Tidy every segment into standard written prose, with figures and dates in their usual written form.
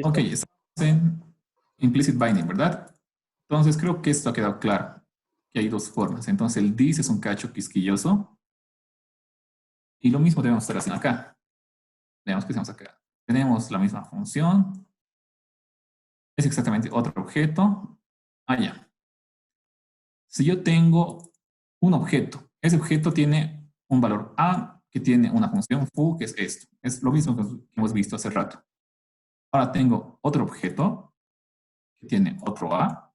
Ok, ¿Listo? estamos en implicit binding, ¿verdad? Entonces creo que esto ha quedado claro, que hay dos formas. Entonces el this es un cacho quisquilloso y lo mismo debemos estar haciendo acá. Veamos qué hacemos acá. Tenemos la misma función, es exactamente otro objeto. Ah, ya. Si yo tengo un objeto, ese objeto tiene un valor a que tiene una función foo, que es esto. Es lo mismo que hemos visto hace rato. Ahora tengo otro objeto que tiene otro a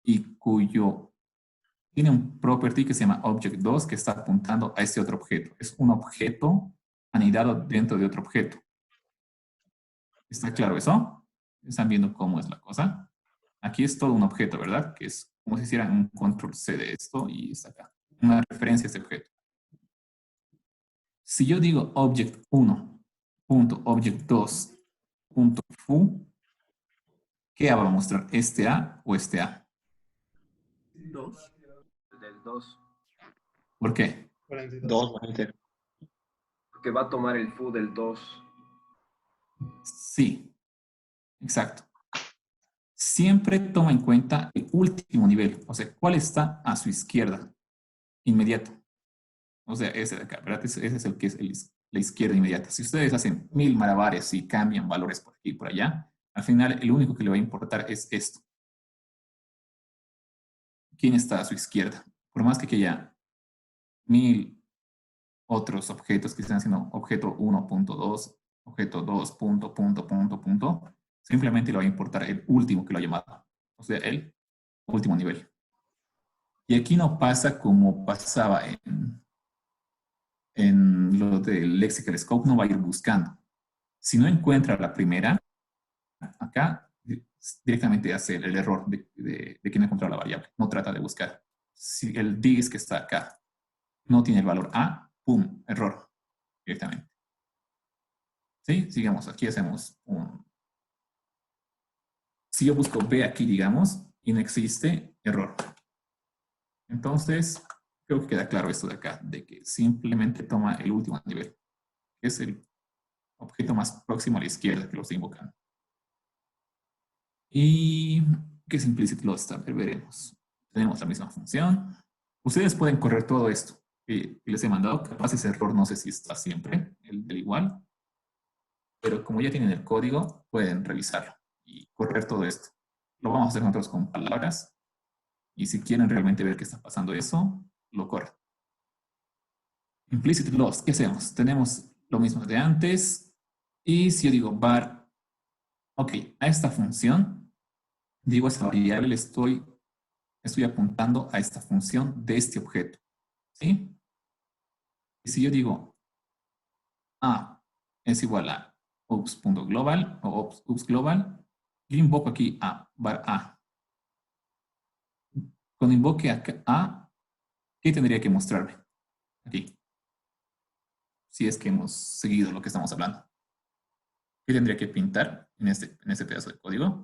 y cuyo tiene un property que se llama object2 que está apuntando a este otro objeto. Es un objeto anidado dentro de otro objeto. ¿Está claro eso? ¿Están viendo cómo es la cosa? Aquí es todo un objeto, ¿verdad? Que es como si hicieran un control C de esto y está acá. Una referencia a este objeto. Si yo digo object1.object2.foo, ¿qué va a mostrar? ¿Este A o este A? Dos. Del 2 ¿Por qué? 42. 2, porque va a tomar el foo del 2. Sí, exacto. Siempre toma en cuenta el último nivel, o sea, cuál está a su izquierda, inmediato. O sea, ese de acá, ¿verdad? Ese es el que es la izquierda inmediata. Si ustedes hacen mil malabares y cambian valores por aquí y por allá, al final el único que le va a importar es esto. ¿Quién está a su izquierda? Por más que haya mil otros objetos que están haciendo objeto 1.2, objeto 2, punto, simplemente le va a importar el último que lo ha llamado. O sea, el último nivel. Y aquí no pasa como pasaba en lo del lexical scope, no va a ir buscando. Si no encuentra la primera, acá directamente hace el error de que no encontró la variable. No trata de buscar. Si el this que está acá no tiene el valor A, ¡pum! Error directamente. ¿Sí? Sigamos, aquí hacemos un... Si yo busco B aquí, digamos, y no existe, error. Entonces, creo que queda claro esto de acá, de que simplemente toma el último nivel, que es el objeto más próximo a la izquierda que lo estoy invocando. Y que es implicit lost, a ver, veremos. Tenemos la misma función. Ustedes pueden correr todo esto que les he mandado. Capaz ese error no sé si está siempre, el del igual, pero como ya tienen el código, pueden revisarlo y correr todo esto. Lo vamos a hacer nosotros con palabras y si quieren realmente ver qué está pasando eso, lo corren. Implicit loss, ¿qué hacemos? Tenemos lo mismo de antes y si yo digo var, ok, a esta función, digo a esta variable, le estoy apuntando a esta función de este objeto, ¿sí? Y si yo digo A es igual a ops.global o ops global, yo invoco aquí a var A. Cuando invoque a, ¿qué tendría que mostrarme? Aquí, si es que hemos seguido lo que estamos hablando. ¿Qué tendría que pintar en este pedazo de código?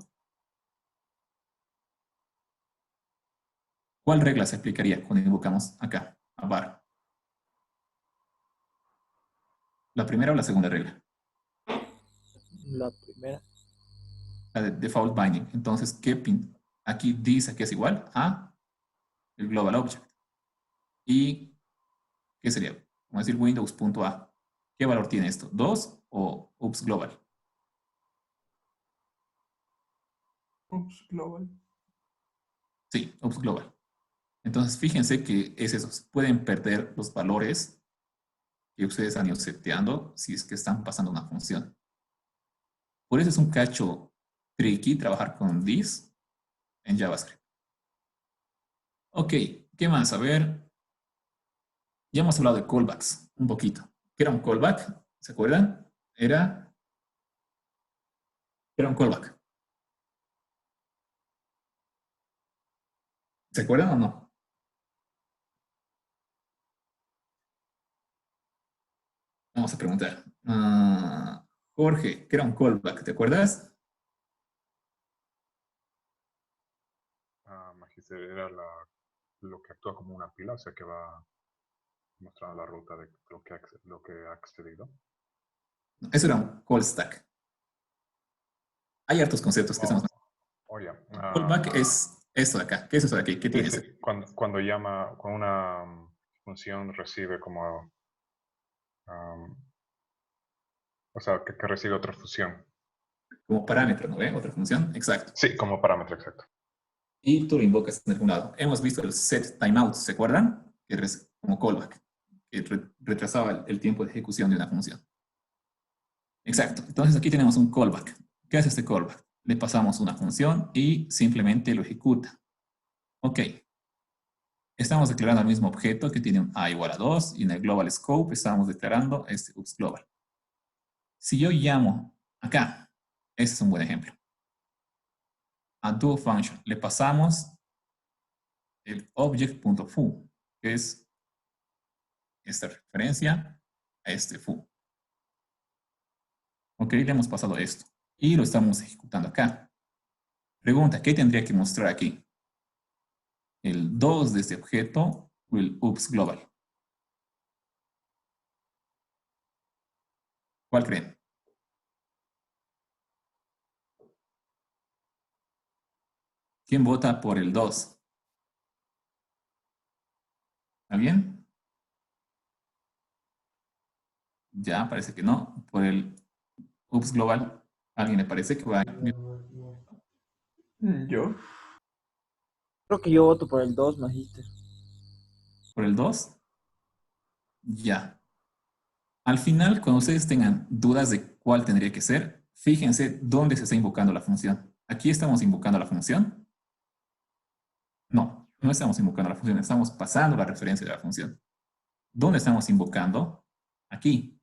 ¿Cuál regla se aplicaría cuando invocamos acá a var? ¿La primera o la segunda regla? La primera. La de default binding. Entonces, ¿qué pinta? Aquí dice que es igual a el global object. ¿Y qué sería? Vamos a decir windows.a. ¿Qué valor tiene esto? ¿2 o ups global? Oops, global. Sí, ups global. Entonces, fíjense que es eso. Pueden perder los valores que ustedes han ido seteando si es que están pasando una función. Por eso es un cacho tricky trabajar con this en JavaScript. Ok, ¿qué más? A ver, ya hemos hablado de callbacks un poquito. ¿Qué era un callback? ¿Se acuerdan? Era un callback. ¿Se acuerdan o no? Vamos a preguntar. Jorge, ¿qué era un callback? ¿Te acuerdas? Magister era lo que actúa como una pila, o sea que va mostrando la ruta de lo que ha accedido. Eso era un call stack. Hay hartos conceptos que estamos... Oye, Callback es esto de acá. ¿Qué es eso de aquí? ¿Qué sí, tienes? sí, cuando llama, cuando una función recibe como, o sea, que recibe otra función. Como parámetro, ¿no ve? Otra función. Exacto. Sí, como parámetro, exacto. Y tú lo invocas en algún lado. Hemos visto el set timeout, ¿se acuerdan? Que es como callback, que retrasaba el tiempo de ejecución de una función. Exacto. Entonces aquí tenemos un callback. ¿Qué hace este callback? Le pasamos una función y simplemente lo ejecuta. Ok. Estamos declarando el mismo objeto que tiene un a igual a 2 y en el global scope estamos declarando este ups global. Si yo llamo acá, ese es un buen ejemplo, a do function, le pasamos el object.foo, que es esta referencia a este foo. Ok, le hemos pasado esto y lo estamos ejecutando acá. Pregunta, ¿qué tendría que mostrar aquí? ¿El 2 de este objeto o el ups global? ¿Cuál creen? ¿Quién vota por el 2? ¿Alguien? Ya, parece que no. Por el ups global, ¿alguien le parece que va? Yo. Creo que yo voto por el 2, Magister. ¿Por el 2? Ya. Al final, cuando ustedes tengan dudas de cuál tendría que ser, fíjense dónde se está invocando la función. ¿Aquí estamos invocando la función? No, no estamos invocando la función, estamos pasando la referencia de la función. ¿Dónde estamos invocando? Aquí.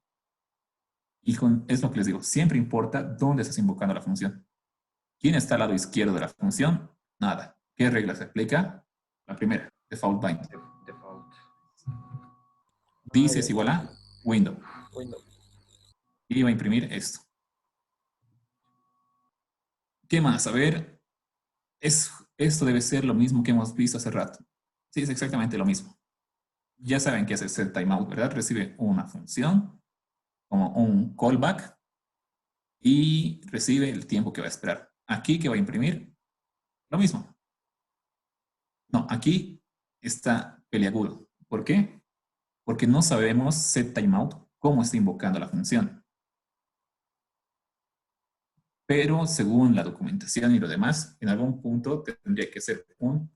Y es lo que les digo, siempre importa dónde estás invocando la función. ¿Quién está al lado izquierdo de la función? Nada. ¿Qué regla se aplica? La primera, default bind. Default. This es igual a window. Window. Y va a imprimir esto. ¿Qué más? A ver, esto debe ser lo mismo que hemos visto hace rato. Sí, es exactamente lo mismo. Ya saben qué hace set timeout, ¿verdad? Recibe una función como un callback y recibe el tiempo que va a esperar. Aquí, ¿qué va a imprimir? Lo mismo. No, aquí está peliagudo. ¿Por qué? Porque no sabemos set timeout cómo está invocando la función. Pero según la documentación y lo demás, en algún punto tendría que ser un...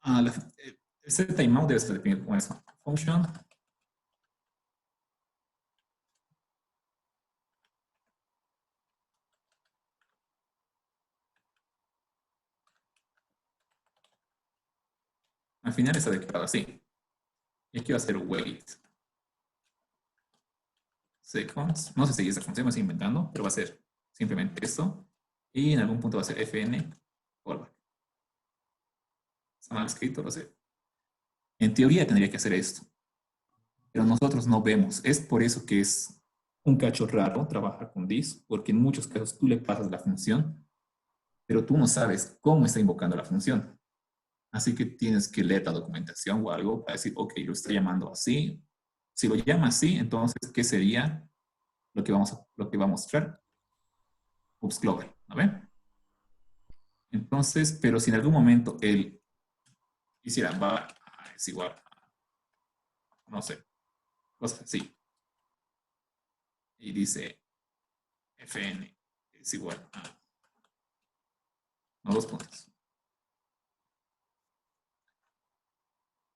el set timeout debe ser definido como eso. Function. Al final está declarado así. Y aquí va a ser wait seconds. No sé si esa función me estoy inventando, pero va a ser simplemente esto. Y en algún punto va a ser fn callback. Está mal escrito, lo sé. En teoría tendría que hacer esto, pero nosotros no vemos. Es por eso que es un cacho raro trabajar con this, porque en muchos casos tú le pasas la función, pero tú no sabes cómo está invocando la función. Así que tienes que leer la documentación o algo para decir, ok, lo está llamando así. Si lo llama así, entonces, ¿qué sería lo que va a mostrar? Ups global, ¿no ven? Entonces, pero si en algún momento él hiciera va es igual a, no sé, cosas así, y dice fn es igual a, no, 2 puntos,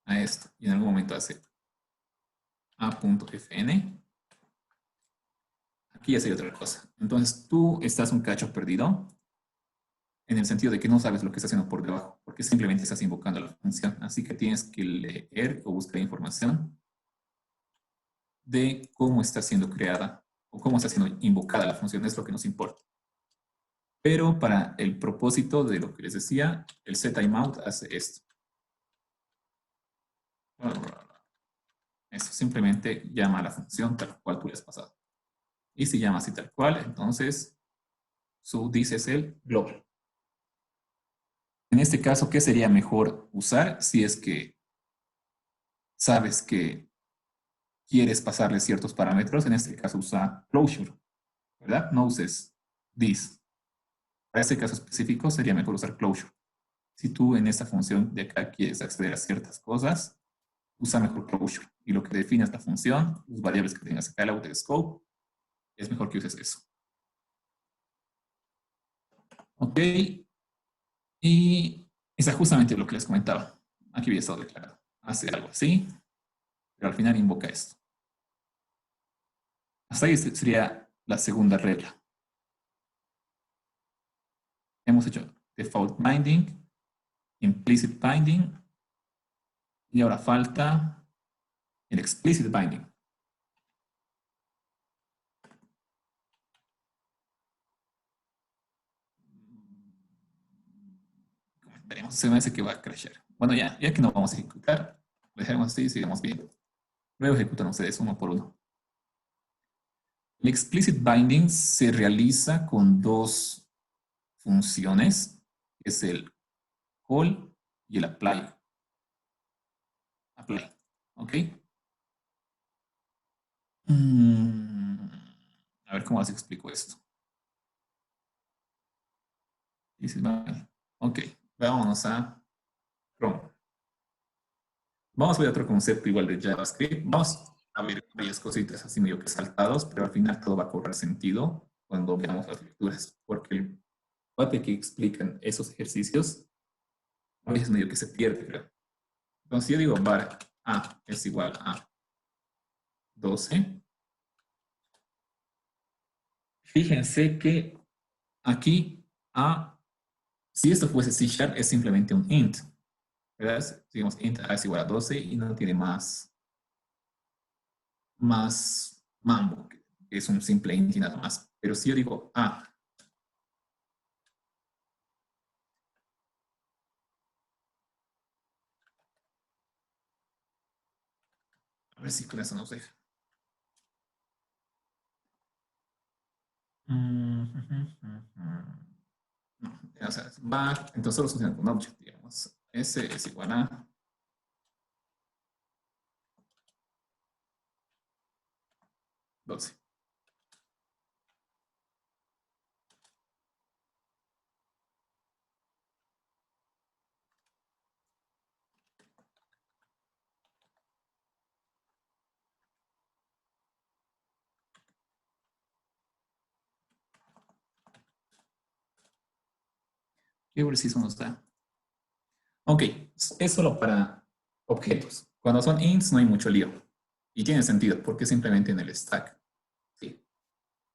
a esto, y en algún momento hace a.fn, aquí ya sería otra cosa. Entonces tú estás un cacho perdido en el sentido de que no sabes lo que está haciendo por debajo, porque simplemente estás invocando la función. Así que tienes que leer o buscar información de cómo está siendo creada o cómo está siendo invocada la función. Es lo que nos importa. Pero para el propósito de lo que les decía, el setTimeout hace esto. Eso simplemente llama a la función tal cual tú le has pasado. Y si llama así tal cual, entonces su this es el global. En este caso, ¿qué sería mejor usar si es que sabes que quieres pasarle ciertos parámetros? En este caso usa closure. ¿verdad? No uses this. Para este caso específico sería mejor usar closure. Si tú en esta función de acá quieres acceder a ciertas cosas, usa mejor closure. Y lo que define esta función, las variables que tengas acá, el outer scope, es mejor que uses eso. Ok. Y es justamente lo que les comentaba. Aquí había estado declarado. Hace algo así, pero al final invoca esto. Hasta ahí sería la segunda regla. Hemos hecho default binding, implicit binding, y ahora falta el explicit binding. Veremos, se me hace que va a crashear. Bueno, ya que no vamos a ejecutar, lo dejamos así y sigamos viendo. Luego ejecutan ustedes uno por uno. El explicit binding se realiza con dos funciones, que es el call y el apply. Apply, ¿ok? A ver cómo les explico esto. Ok, vámonos a Chrome. Vamos a ver otro concepto igual de JavaScript. Vamos a ver varias cositas así medio que saltados, pero al final todo va a cobrar sentido cuando veamos las lecturas, porque el cuate que explican esos ejercicios a veces medio que se pierde, creo. Entonces yo digo var a es igual a 12. Fíjense que aquí a, si esto fuese C# es simplemente un int, ¿verdad? Digamos int a es igual a 12 y no tiene más mambo, que es un simple int y nada más. Pero si yo digo a ver si con eso nos deja. No, o sea, var, entonces solo funciona con object, digamos. S es igual a 12. ¿Qué preciso nos da? Ok, es solo para objetos. Cuando son ints no hay mucho lío. Y tiene sentido, porque simplemente en el stack. Sí.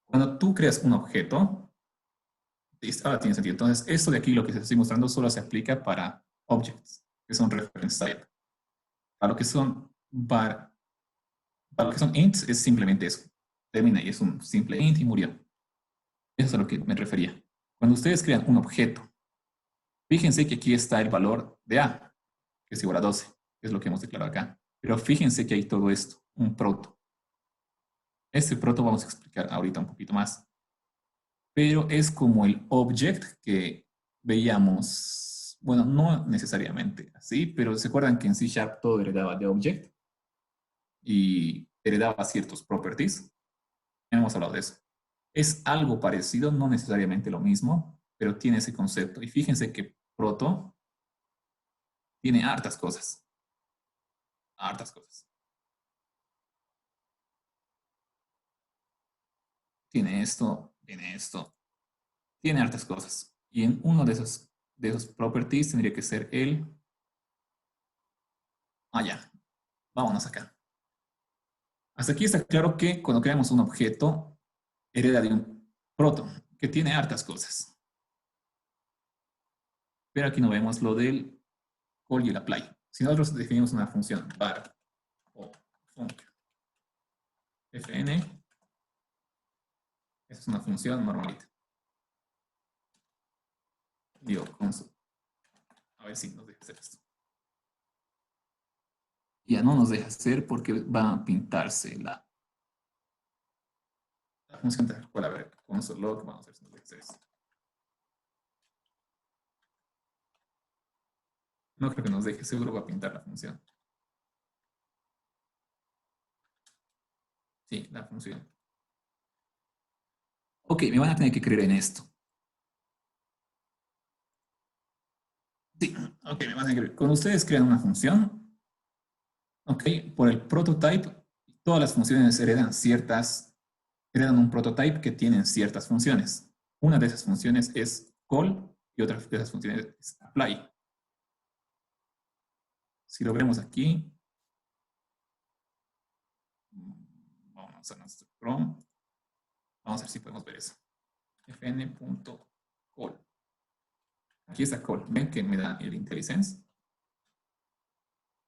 Cuando tú creas un objeto, ahora tiene sentido. Entonces, esto de aquí, lo que se estoy mostrando, solo se aplica para objects, que son reference type. Para lo que son, para lo que son ints, es simplemente eso. Termina y es un simple int y murió. Eso es a lo que me refería. Cuando ustedes crean un objeto, fíjense que aquí está el valor de A, que es igual a 12, que es lo que hemos declarado acá. Pero fíjense que hay todo esto, un proto. Este proto vamos a explicar ahorita un poquito más. Pero es como el object que veíamos, bueno, no necesariamente así, pero ¿se acuerdan que en C# todo heredaba de object? Y heredaba ciertos properties. Ya hemos hablado de eso. Es algo parecido, no necesariamente lo mismo, pero tiene ese concepto. Y fíjense que proto tiene hartas cosas. Hartas cosas. Tiene esto, tiene hartas cosas. Y en uno de esos properties tendría que ser el... ya, vámonos acá. Hasta aquí está claro que cuando creamos un objeto, hereda de un proto, que tiene hartas cosas. Pero aquí no vemos lo del call y el apply. Si nosotros definimos una función var o func fn, esa es una función normalita. Digo, console. A ver si nos deja hacer esto. Ya no nos deja hacer porque va a pintarse la función tal cual. A ver, console log, vamos a ver si nos deja hacer esto. No creo que nos deje, seguro va a pintar la función. Sí, la función. Ok, me van a tener que creer en esto. Sí, ok, me van a creer. Cuando ustedes crean una función, ok, por el prototype, todas las funciones heredan un prototype que tienen ciertas funciones. Una de esas funciones es call y otra de esas funciones es apply. Si lo vemos aquí, vamos a nuestro Chrome, vamos a ver si podemos ver eso. fn.call. Aquí está call. ¿Ven que me da el IntelliSense?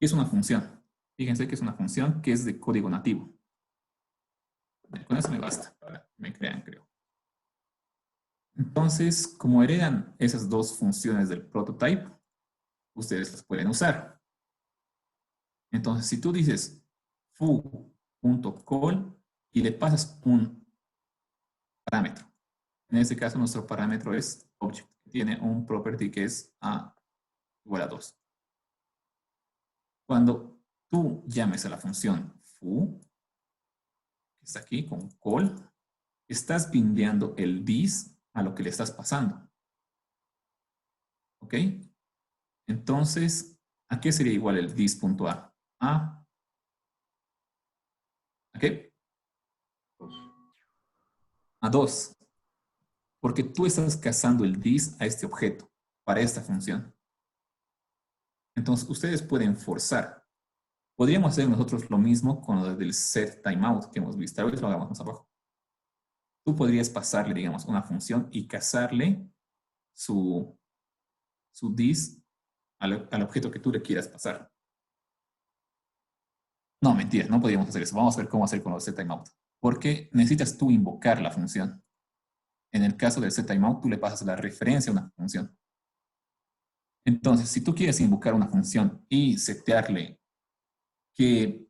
Es una función. Fíjense que es una función que es de código nativo. Con eso me basta para que me crean, creo. Entonces, como heredan esas dos funciones del prototype, ustedes las pueden usar. Entonces, si tú dices foo.call y le pasas un parámetro, en este caso nuestro parámetro es object, que tiene un property que es a igual a 2. Cuando tú llames a la función foo, que está aquí con call, estás bindeando el this a lo que le estás pasando. ¿Ok? Entonces, ¿a qué sería igual el this.a? ¿A qué? A 2. Porque tú estás casando el this a este objeto para esta función. Entonces, ustedes pueden forzar. Podríamos hacer nosotros lo mismo con lo del set timeout que hemos visto. A ver, lo hagamos más abajo. Tú podrías pasarle, digamos, una función y casarle su this al objeto que tú le quieras pasar. No, mentira, no podríamos hacer eso. Vamos a ver cómo hacer con los setTimeout. Porque necesitas tú invocar la función. En el caso del setTimeout, tú le pasas la referencia a una función. Entonces, si tú quieres invocar una función y setearle qué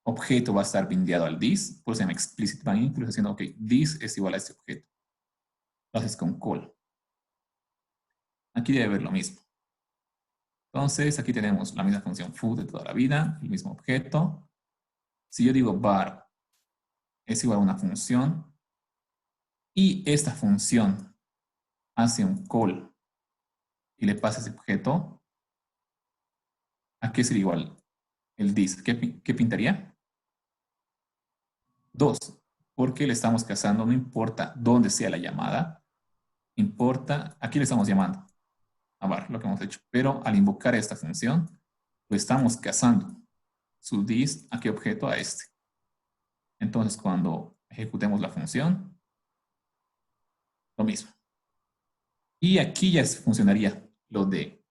objeto va a estar bindeado al this, por eso se llama explicit binding, tú le estás diciendo, ok, this es igual a este objeto. Lo haces con call. Aquí debe haber lo mismo. Entonces, aquí tenemos la misma función foo de toda la vida, el mismo objeto. Si yo digo var es igual a una función y esta función hace un call y le pasa ese objeto, ¿a qué sería igual el this? ¿Qué pintaría? 2, porque le estamos casando, no importa dónde sea la llamada, importa, aquí le estamos llamando a var, lo que hemos hecho, pero al invocar esta función, lo estamos casando su this a qué objeto, a este. Entonces, cuando ejecutemos la función, lo mismo. Y aquí ya funcionaría lo del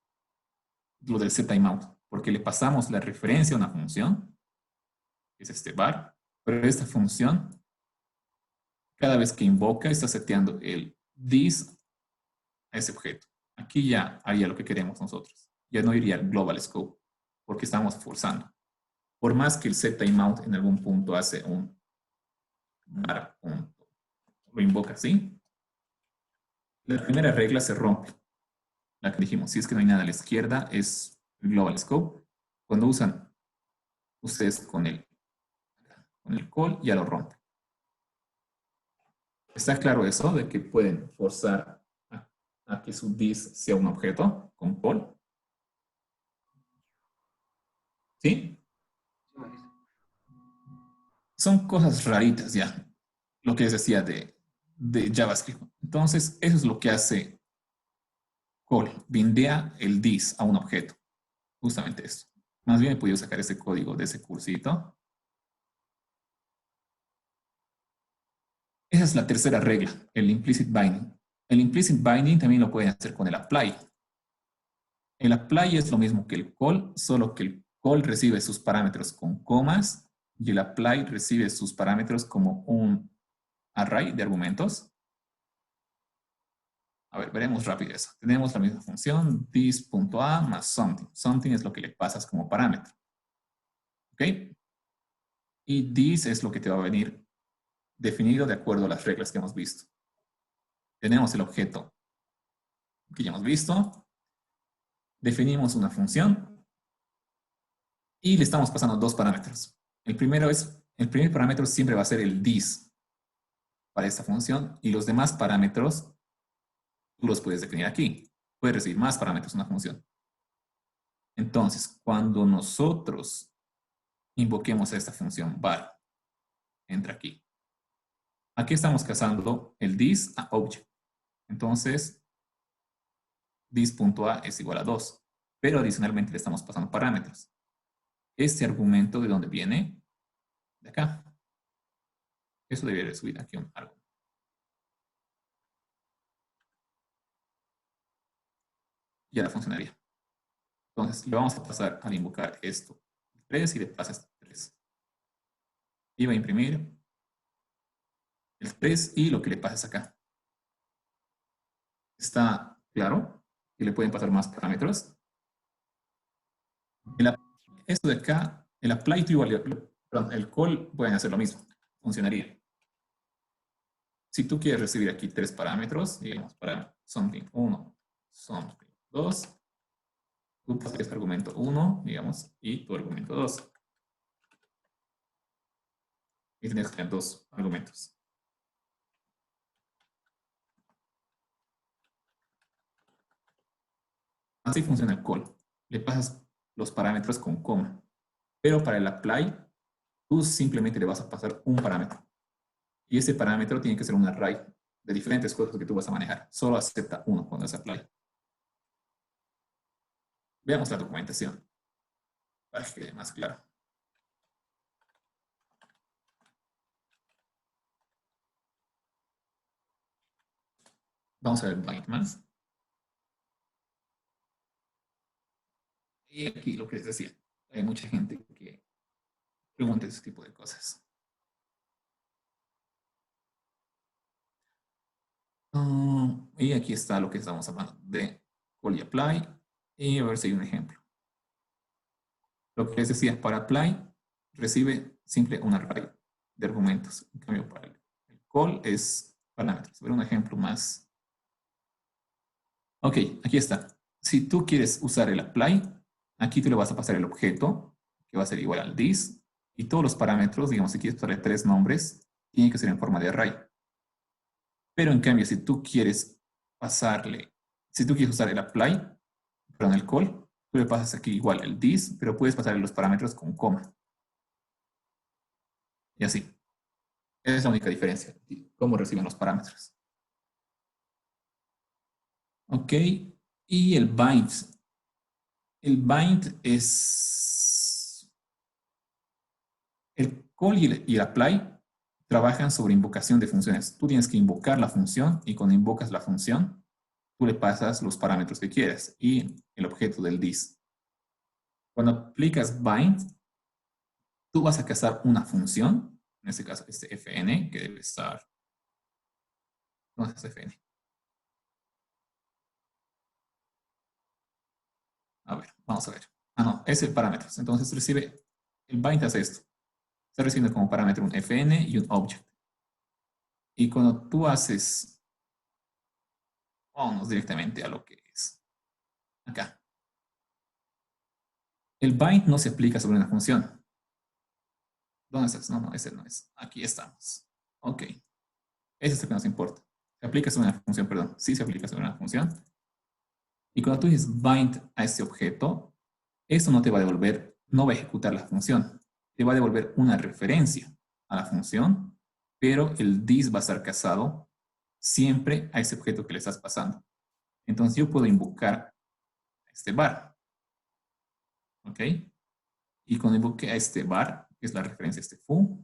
setTimeout, porque le pasamos la referencia a una función, que es este var, pero esta función, cada vez que invoca, está seteando el this a ese objeto. Aquí ya haría lo que queremos nosotros. Ya no iría al global scope, porque estamos forzando. Por más que el setTimeout en algún punto hace un var punto, lo invoca así, la primera regla se rompe. La que dijimos, si es que no hay nada a la izquierda, es el global scope. Cuando usan ustedes con el call, ya lo rompen. ¿Está claro eso de que pueden forzar a que su this sea un objeto con call? ¿Sí? Son cosas raritas ya, lo que les decía de JavaScript. Entonces, eso es lo que hace call, bindea el this a un objeto. Justamente esto. Más bien he podido sacar ese código de ese cursito. Esa es la tercera regla, el implicit binding. El implicit binding también lo pueden hacer con el apply. El apply es lo mismo que el call, solo que el call recibe sus parámetros con comas y el apply recibe sus parámetros como un array de argumentos. A ver, veremos rápido eso. Tenemos la misma función, this.a más something. Something es lo que le pasas como parámetro. ¿Ok? Y this es lo que te va a venir definido de acuerdo a las reglas que hemos visto. Tenemos el objeto que ya hemos visto. Definimos una función y le estamos pasando dos parámetros. El primer parámetro siempre va a ser el this para esta función y los demás parámetros tú los puedes definir aquí. Puedes recibir más parámetros en una función. Entonces, cuando nosotros invoquemos a esta función var, entra aquí. Aquí estamos casando el this a object. Entonces, this.a es igual a 2. Pero adicionalmente le estamos pasando parámetros. Este argumento, ¿de dónde viene? De acá. Eso debería subir aquí un algo. Ya funcionaría. Entonces, le vamos a pasar al invocar esto 3 y le pasas 3. Y va a imprimir el 3 y lo que le pases acá. ¿Está claro? Y le pueden pasar más parámetros. Esto de acá, el apply to igual, perdón, el call pueden hacer lo mismo. Funcionaría. Si tú quieres recibir aquí 3 parámetros, digamos para something 1, something 2, tú pasas argumento 1, digamos, y tu argumento 2. Y tienes que tener 2 argumentos. Así funciona el call. Le pasas los parámetros con coma. Pero para el apply, tú simplemente le vas a pasar un parámetro. Y ese parámetro tiene que ser un array de diferentes cosas que tú vas a manejar. Solo acepta uno cuando es apply. Veamos la documentación para que quede más claro. Vamos a ver bind más. Y aquí lo que les decía, hay mucha gente que pregunta ese tipo de cosas. Y aquí está lo que estamos hablando de call y apply. Y a ver si hay un ejemplo. Lo que les decía, para apply recibe simple un array de argumentos. En cambio, para el call es parámetros. A ver un ejemplo más. Ok, aquí está. Si tú quieres usar el apply, aquí tú le vas a pasar el objeto, que va a ser igual al this, y todos los parámetros, digamos, si quieres pasarle 3 nombres, tienen que ser en forma de array. Pero en cambio, si tú quieres pasarle, si tú quieres usar el apply, perdón, el call, tú le pasas aquí igual el this, pero puedes pasarle los parámetros con coma. Y así. Esa es la única diferencia. Cómo reciben los parámetros. Ok. Y el bind. El bind es... El call y el apply trabajan sobre invocación de funciones. Tú tienes que invocar la función y cuando invocas la función, tú le pasas los parámetros que quieras y el objeto del this. Cuando aplicas bind, tú vas a casar una función, en este caso este fn, que debe estar... ¿Dónde está fn? A ver, vamos a ver. Ah, no, es el parámetros. Entonces recibe, el bind hace esto. Está recibiendo como parámetro un fn y un object. Y cuando tú haces, vámonos directamente a lo que es acá. El bind no se aplica sobre una función. ¿Dónde estás? No, ese no es. Aquí estamos. Ok. Eso es lo que nos importa. Se aplica sobre una función, perdón. Sí se aplica sobre una función. Y cuando tú dices bind a este objeto, esto no te va a devolver, no va a ejecutar la función. Te va a devolver una referencia a la función, pero el this va a estar casado siempre a ese objeto que le estás pasando. Entonces yo puedo invocar este var. ¿Ok? Y cuando invoque a este var, que es la referencia a este foo,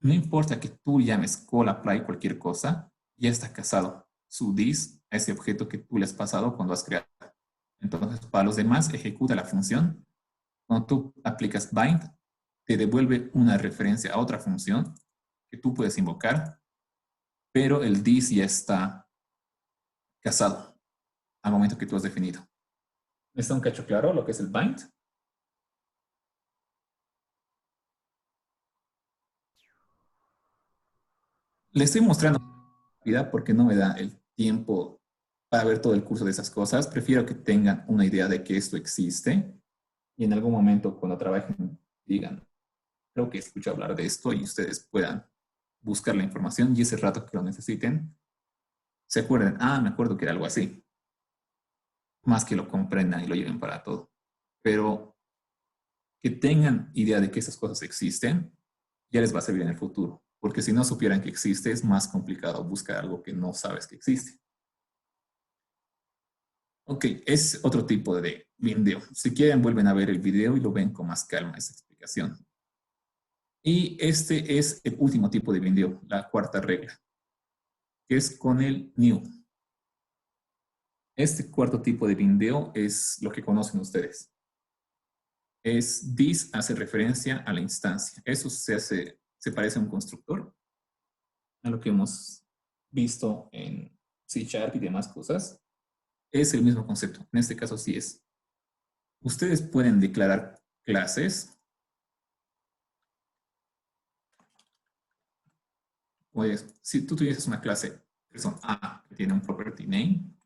no importa que tú llames call, apply, cualquier cosa, ya está casado su this a ese objeto que tú le has pasado cuando has creado. Entonces, para los demás, ejecuta la función. Cuando tú aplicas bind, te devuelve una referencia a otra función que tú puedes invocar, pero el this ya está casado al momento que tú has definido. ¿Está un cacho claro lo que es el bind? Le estoy mostrando porque no me da el tiempo para ver todo el curso de esas cosas. Prefiero que tengan una idea de que esto existe y en algún momento cuando trabajen digan, creo que escucho hablar de esto y ustedes puedan buscar la información y ese rato que lo necesiten, se acuerden, me acuerdo que era algo así. Más que lo comprendan y lo lleven para todo. Pero que tengan idea de que esas cosas existen, ya les va a servir en el futuro. Porque si no supieran que existe, es más complicado buscar algo que no sabes que existe. Ok, es otro tipo de video. Si quieren, vuelven a ver el video y lo ven con más calma esa explicación. Y este es el último tipo de video, la cuarta regla, que es con el new. Este cuarto tipo de video es lo que conocen ustedes. Es this hace referencia a la instancia. Eso se parece a un constructor, a lo que hemos visto en C# y demás cosas. Es el mismo concepto. En este caso sí es. Ustedes pueden declarar clases. Pues, si tú tuvieses una clase person A que tiene un property name,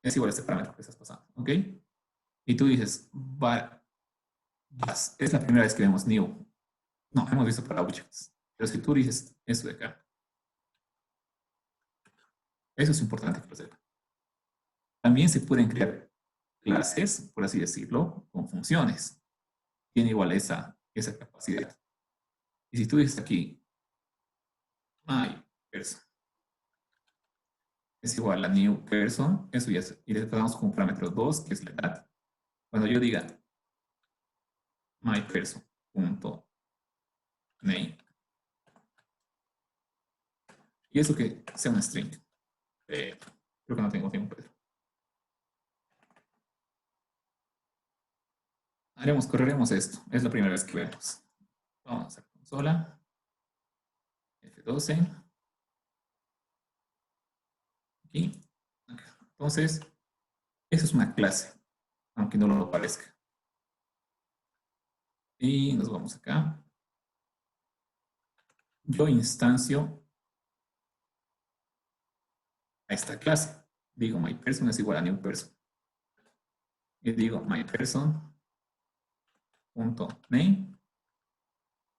es igual a este parámetro que estás pasando, ¿ok? Y tú dices, es la primera vez que vemos new. No, hemos visto para objects. Pero si tú dices eso de acá, eso es importante que lo sepan. También se pueden crear clases, por así decirlo, con funciones. Tiene igual esa capacidad. Y si tú dices aquí, my person, es igual a new person, eso ya es, y le damos como parámetro 2, que es la edad. Cuando yo diga myperson.name, y eso que sea una string. Creo que no tengo tiempo, Pedro. Correremos esto. Es la primera vez que vemos. Vamos a consola. F12. Aquí. Acá. Entonces, eso es una clase, aunque no lo parezca. Y nos vamos acá. Yo instancio a esta clase. Digo, myPerson es igual a newPerson. Y digo, myPerson.name.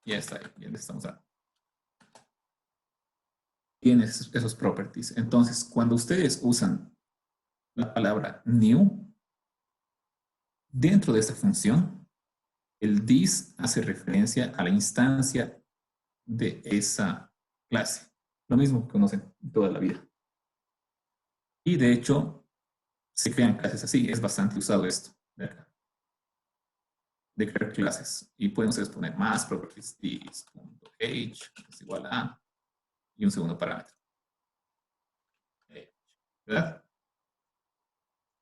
Y ya está ahí. Ya le estamos dando. Tiene esos properties. Entonces, cuando ustedes usan la palabra new, dentro de esta función, el this hace referencia a la instancia de esa clase. Lo mismo que conocen toda la vida. Y de hecho, se crean clases así. Es bastante usado esto de acá. De crear clases. Y pueden ustedes poner más properties. This.age es igual a y un segundo parámetro. ¿Verdad?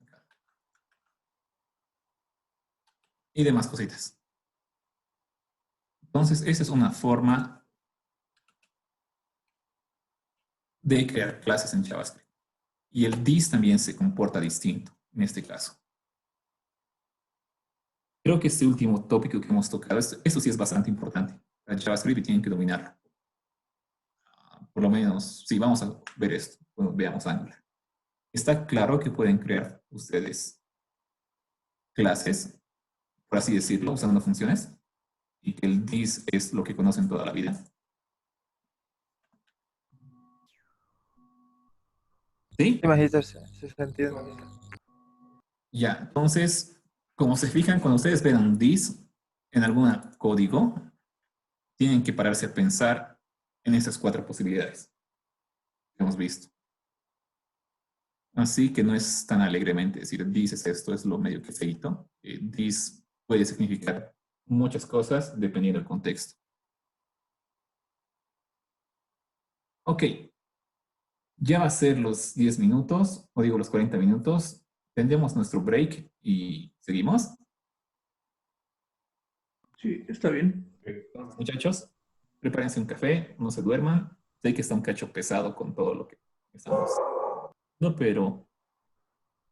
Acá. Y demás cositas. Entonces, esa es una forma de crear clases en JavaScript. Y el this también se comporta distinto en este caso. Creo que este último tópico que hemos tocado, esto sí es bastante importante. Para JavaScript y tienen que dominarlo. Por lo menos, si vamos a ver esto, bueno, veamos Angular. Está claro que pueden crear ustedes clases, por así decirlo, usando funciones, y que el this es lo que conocen toda la vida. ¿Sí? Sí, Magister, se entiende, Magister. Ya, entonces, como se fijan, cuando ustedes ven un this en algún código, tienen que pararse a pensar en estas 4 posibilidades que hemos visto. Así que no es tan alegremente decir this es esto, es lo medio que feito. This puede significar muchas cosas dependiendo del contexto. Ok, ya va a ser los 10 minutos, o digo los 40 minutos. Tendremos nuestro break y seguimos. Sí, está bien. Entonces, muchachos, prepárense un café, no se duerman. Sé que está un cacho pesado con todo lo que estamos. No, pero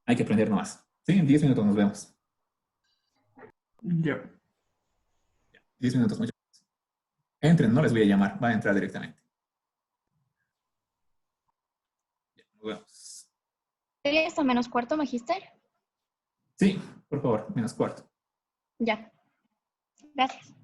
hay que aprender nomás. Sí, en 10 minutos nos vemos. Ya. 10 minutos, muchachos. Entren, no les voy a llamar, va a entrar directamente. Ya, nos vemos. ¿Sería hasta menos cuarto, Magister? Sí, por favor, menos cuarto. Ya. Gracias.